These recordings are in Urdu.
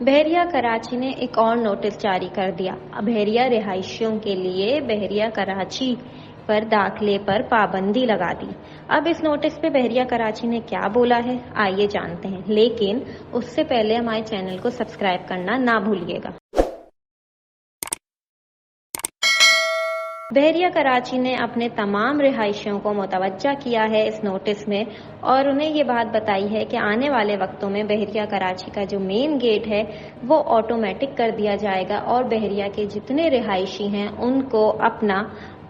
بحریہ کراچی نے ایک اور نوٹس جاری کر دیا۔ بحریہ رہائشیوں کے لیے بحریہ کراچی پر داخلے پر پابندی لگا دی۔ اب اس نوٹس پہ بحریہ کراچی نے کیا بولا ہے، آئیے جانتے ہیں، لیکن اس سے پہلے ہمارے چینل کو سبسکرائب کرنا نہ بھولیے گا۔ بحریہ کراچی نے اپنے تمام رہائشیوں کو متوجہ کیا ہے اس نوٹس میں، اور انہیں یہ بات بتائی ہے کہ آنے والے وقتوں میں بحریہ کراچی کا جو مین گیٹ ہے وہ آٹومیٹک کر دیا جائے گا، اور بحریہ کے جتنے رہائشی ہیں ان کو اپنا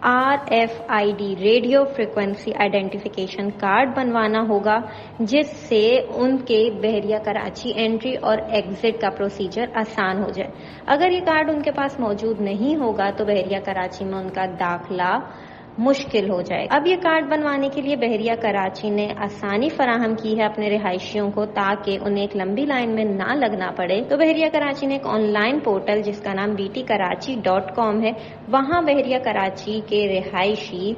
RFID radio frequency identification card بنوانا ہوگا، جس سے ان کے بحریہ کراچی انٹری اور ایگزٹ کا پروسیجر آسان ہو جائے۔ اگر یہ کارڈ ان کے پاس موجود نہیں ہوگا تو بحریہ کراچی میں ان کا داخلہ مشکل ہو جائے گا۔ اب یہ کارڈ بنوانے کے لیے بحریہ کراچی نے آسانی فراہم کی ہے اپنے رہائشیوں کو، تاکہ انہیں ایک لمبی لائن میں نہ لگنا پڑے۔ تو بحریہ کراچی نے ایک آن لائن پورٹل جس کا نام btkarachi.com ہے، وہاں بحریہ کراچی کے رہائشی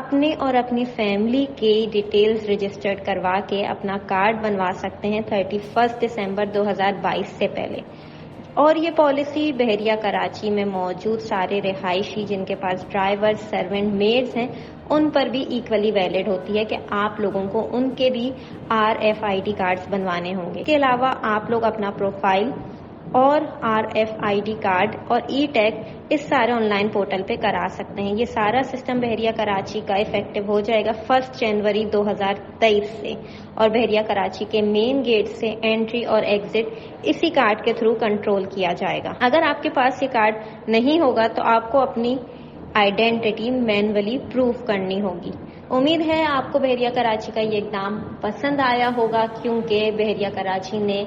اپنے اور اپنی فیملی کے ڈیٹیلز رجسٹرڈ کروا کے اپنا کارڈ بنوا سکتے ہیں 31 دسمبر 2022 سے پہلے۔ اور یہ پالیسی بحریہ کراچی میں موجود سارے رہائشی جن کے پاس ڈرائیور، سرونٹ، میڈز ہیں، ان پر بھی ایکولی ویلڈ ہوتی ہے کہ آپ لوگوں کو ان کے بھی RFID کارڈز بنوانے ہوں گے۔ اس کے علاوہ آپ لوگ اپنا پروفائل اور RFID کارڈ اور ٹیگ اس سارے آن لائن پورٹل پہ کرا سکتے ہیں۔ یہ سارا سسٹم بحریہ کراچی کا افیکٹو ہو جائے گا 1 جنوری 2023 سے، اور بحریہ کراچی کے مین گیٹ سے انٹری اور ایگزٹ اسی کارڈ کے تھرو کنٹرول کیا جائے گا۔ اگر آپ کے پاس یہ کارڈ نہیں ہوگا تو آپ کو اپنی آئیڈینٹی مینولی پروف کرنی ہوگی۔ امید ہے آپ کو بحریہ کراچی کا یہ اقدام پسند آیا ہوگا، کیونکہ بحریہ کراچی نے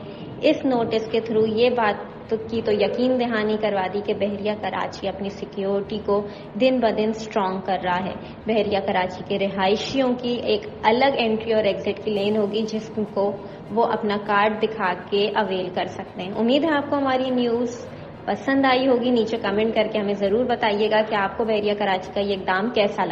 اس نوٹس کے تھرو یہ بات کی تو یقین دہانی کروا دی کہ بحریہ کراچی اپنی سیکیورٹی کو دن بدن سٹرونگ کر رہا ہے۔ بحریہ کراچی کے رہائشیوں کی ایک الگ انٹری اور ایگزٹ کی لین ہوگی، جس کو وہ اپنا کارڈ دکھا کے اویل کر سکتے ہیں۔ امید ہے آپ کو ہماری نیوز پسند آئی ہوگی۔ نیچے کمنٹ کر کے ہمیں ضرور بتائیے گا کہ آپ کو بحریہ کراچی کا یہ اقدام کیسا لگا۔